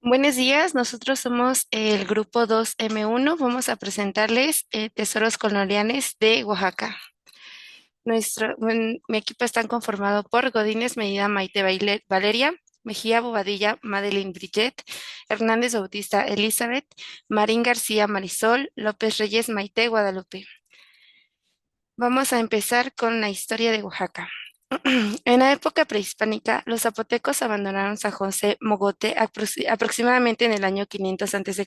Buenos días, nosotros somos el grupo 2M1. Vamos a presentarles tesoros coloniales de Oaxaca. Mi equipo está conformado por Godínez Medina Maite Valeria, Mejía Bobadilla Madeline Bridget, Hernández Bautista Elizabeth, Marín García Marisol, López Reyes Maite Guadalupe. Vamos a empezar con la historia de Oaxaca. En la época prehispánica, los zapotecos abandonaron San José Mogote aproximadamente en el año 500 a.C.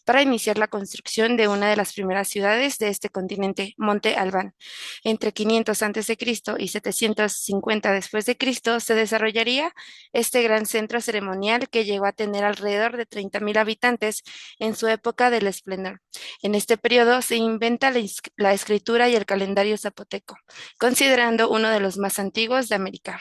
para iniciar la construcción de una de las primeras ciudades de este continente, Monte Albán. Entre 500 a.C. y 750 después de Cristo se desarrollaría este gran centro ceremonial que llegó a tener alrededor de 30.000 habitantes en su época del esplendor. En este periodo se inventa la escritura y el calendario zapoteco, considerando uno de los más antiguos de América.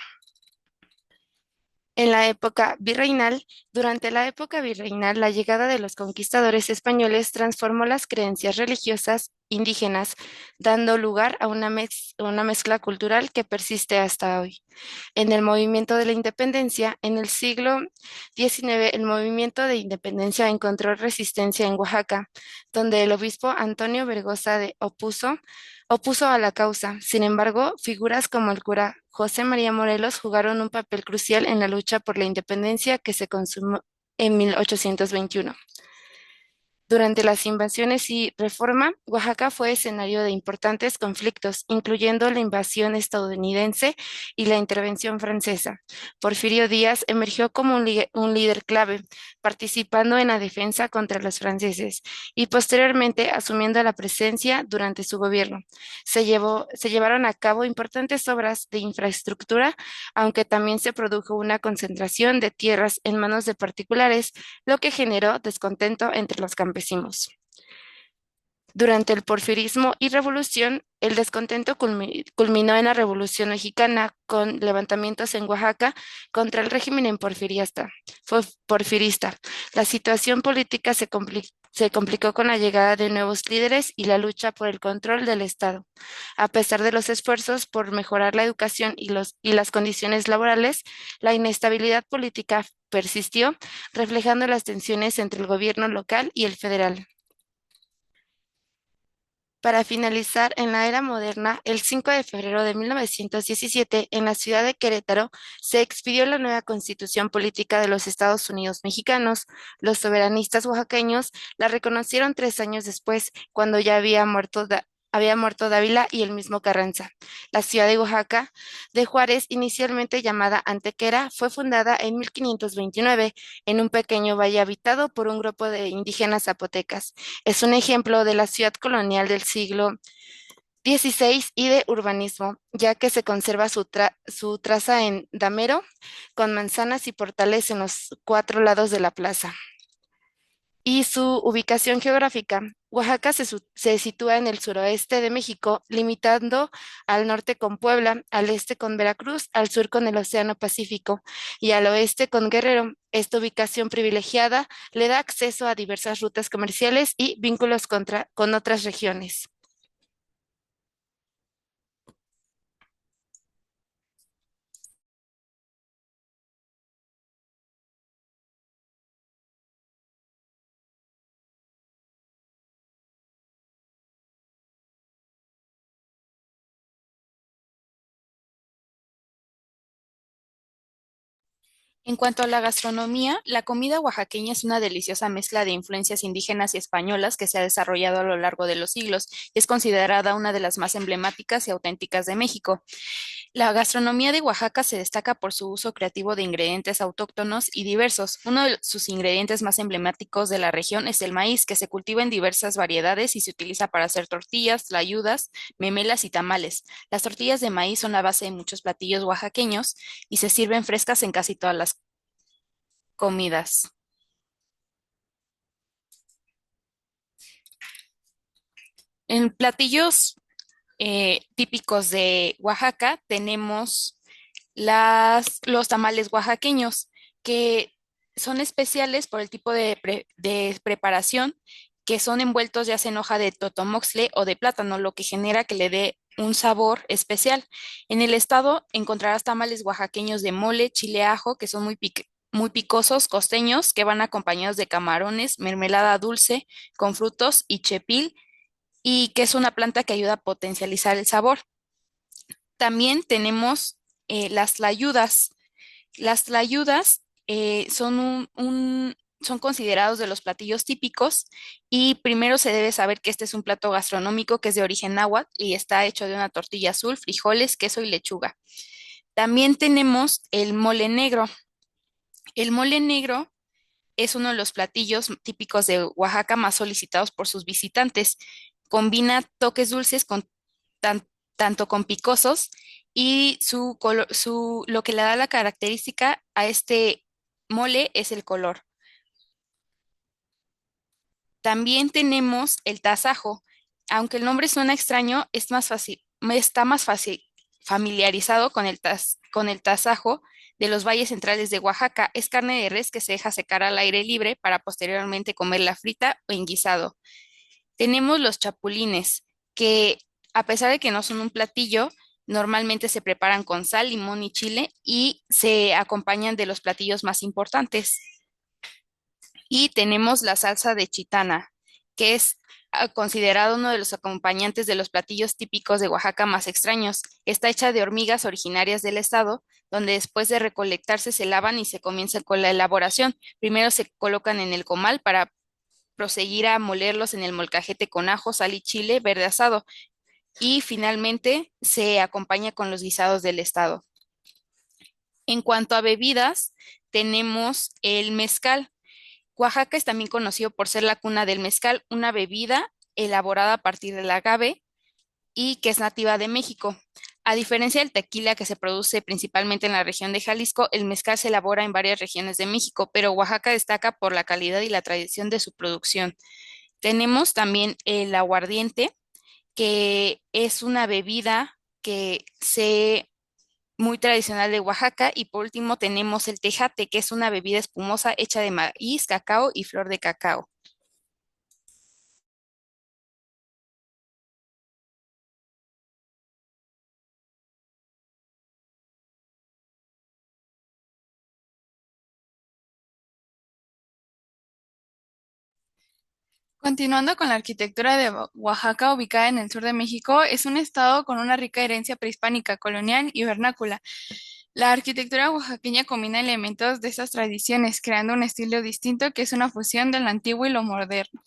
En la época virreinal, durante la época virreinal, la llegada de los conquistadores españoles transformó las creencias religiosas indígenas, dando lugar a una mezcla cultural que persiste hasta hoy. En el movimiento de la independencia, en el siglo XIX, el movimiento de independencia encontró resistencia en Oaxaca, donde el obispo Antonio Vergosa opuso a la causa. Sin embargo, figuras como el cura José María Morelos jugaron un papel crucial en la lucha por la independencia que se consumó en 1821. Durante las invasiones y reforma, Oaxaca fue escenario de importantes conflictos, incluyendo la invasión estadounidense y la intervención francesa. Porfirio Díaz emergió como un líder clave, participando en la defensa contra los franceses y posteriormente asumiendo la presencia durante su gobierno. Se llevaron a cabo importantes obras de infraestructura, aunque también se produjo una concentración de tierras en manos de particulares, lo que generó descontento entre los campesinos. Durante el porfirismo y revolución, el descontento culminó en la Revolución Mexicana con levantamientos en Oaxaca contra el régimen porfirista. La situación política se complicó con la llegada de nuevos líderes y la lucha por el control del Estado. A pesar de los esfuerzos por mejorar la educación y las condiciones laborales, la inestabilidad política persistió, reflejando las tensiones entre el gobierno local y el federal. Para finalizar, en la era moderna, el 5 de febrero de 1917, en la ciudad de Querétaro, se expidió la nueva constitución política de los Estados Unidos mexicanos. Los soberanistas oaxaqueños la reconocieron 3 años después, cuando ya había muerto Dávila y el mismo Carranza. La ciudad de Oaxaca de Juárez, inicialmente llamada Antequera, fue fundada en 1529 en un pequeño valle habitado por un grupo de indígenas zapotecas. Es un ejemplo de la ciudad colonial del siglo XVI y de urbanismo, ya que se conserva su traza en damero, con manzanas y portales en los cuatro lados de la plaza. Y su ubicación geográfica. Oaxaca se sitúa en el suroeste de México, limitando al norte con Puebla, al este con Veracruz, al sur con el Océano Pacífico y al oeste con Guerrero. Esta ubicación privilegiada le da acceso a diversas rutas comerciales y vínculos con otras regiones. En cuanto a la gastronomía, la comida oaxaqueña es una deliciosa mezcla de influencias indígenas y españolas que se ha desarrollado a lo largo de los siglos y es considerada una de las más emblemáticas y auténticas de México. La gastronomía de Oaxaca se destaca por su uso creativo de ingredientes autóctonos y diversos. Uno de sus ingredientes más emblemáticos de la región es el maíz, que se cultiva en diversas variedades y se utiliza para hacer tortillas, tlayudas, memelas y tamales. Las tortillas de maíz son la base de muchos platillos oaxaqueños y se sirven frescas en casi todas las comidas. En platillos típicos de Oaxaca tenemos los tamales oaxaqueños, que son especiales por el tipo de preparación, que son envueltos ya sea en hoja de totomoxle o de plátano, lo que genera que le dé un sabor especial. En el estado encontrarás tamales oaxaqueños de mole, chile ajo, que son muy picosos, costeños, que van acompañados de camarones, mermelada dulce con frutos y chepil, y que es una planta que ayuda a potencializar el sabor. También tenemos las tlayudas. Las tlayudas son considerados de los platillos típicos, y primero se debe saber que este es un plato gastronómico que es de origen náhuatl y está hecho de una tortilla azul, frijoles, queso y lechuga. También tenemos el mole negro. El mole negro es uno de los platillos típicos de Oaxaca más solicitados por sus visitantes. Combina toques dulces tanto con picosos, y lo que le da la característica a este mole es el color. También tenemos el tasajo. Aunque el nombre suena extraño, está más fácil familiarizado con con el tasajo de los valles centrales de Oaxaca. Es carne de res que se deja secar al aire libre para posteriormente comerla frita o en guisado. Tenemos los chapulines, que a pesar de que no son un platillo, normalmente se preparan con sal, limón y chile y se acompañan de los platillos más importantes. Y tenemos la salsa de chitana, que es considerado uno de los acompañantes de los platillos típicos de Oaxaca más extraños. Está hecha de hormigas originarias del estado, donde después de recolectarse se lavan y se comienza con la elaboración. Primero se colocan en el comal para proseguir a molerlos en el molcajete con ajo, sal y chile verde asado. Y finalmente se acompaña con los guisados del estado. En cuanto a bebidas, tenemos el mezcal. Oaxaca es también conocido por ser la cuna del mezcal, una bebida elaborada a partir del agave y que es nativa de México. A diferencia del tequila, que se produce principalmente en la región de Jalisco, el mezcal se elabora en varias regiones de México, pero Oaxaca destaca por la calidad y la tradición de su producción. Tenemos también el aguardiente, que es una bebida que se muy tradicional de Oaxaca. Y por último tenemos el tejate, que es una bebida espumosa hecha de maíz, cacao y flor de cacao. Continuando con la arquitectura de Oaxaca, ubicada en el sur de México, es un estado con una rica herencia prehispánica, colonial y vernácula. La arquitectura oaxaqueña combina elementos de estas tradiciones, creando un estilo distinto que es una fusión de lo antiguo y lo moderno.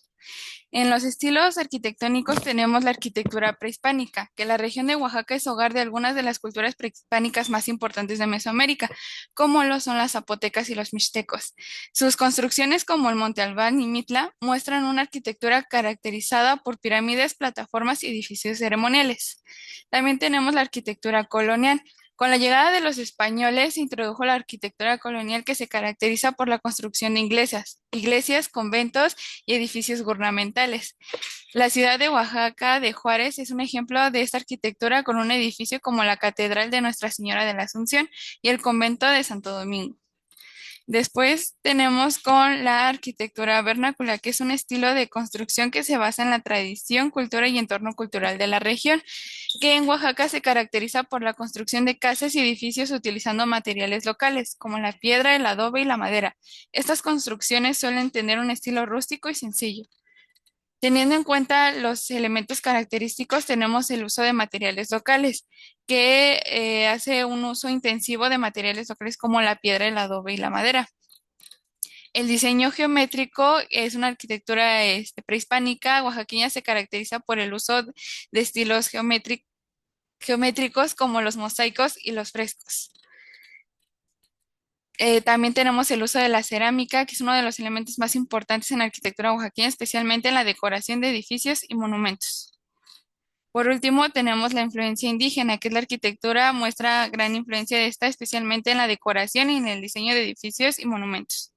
En los estilos arquitectónicos tenemos la arquitectura prehispánica, que la región de Oaxaca es hogar de algunas de las culturas prehispánicas más importantes de Mesoamérica, como lo son las zapotecas y los mixtecos. Sus construcciones, como el Monte Albán y Mitla, muestran una arquitectura caracterizada por pirámides, plataformas y edificios ceremoniales. También tenemos la arquitectura colonial. Con la llegada de los españoles se introdujo la arquitectura colonial, que se caracteriza por la construcción de iglesias, conventos y edificios gubernamentales. La ciudad de Oaxaca de Juárez es un ejemplo de esta arquitectura, con un edificio como la Catedral de Nuestra Señora de la Asunción y el Convento de Santo Domingo. Después tenemos con la arquitectura vernácula, que es un estilo de construcción que se basa en la tradición, cultura y entorno cultural de la región, que en Oaxaca se caracteriza por la construcción de casas y edificios utilizando materiales locales, como la piedra, el adobe y la madera. Estas construcciones suelen tener un estilo rústico y sencillo. Teniendo en cuenta los elementos característicos, tenemos el uso de materiales locales, que hace un uso intensivo de materiales locales como la piedra, el adobe y la madera. El diseño geométrico es una arquitectura prehispánica oaxaqueña. Se caracteriza por el uso de estilos geométricos como los mosaicos y los frescos. También tenemos el uso de la cerámica, que es uno de los elementos más importantes en la arquitectura oaxaqueña, especialmente en la decoración de edificios y monumentos. Por último, tenemos la influencia indígena, que es la arquitectura muestra gran influencia de esta, especialmente en la decoración y en el diseño de edificios y monumentos.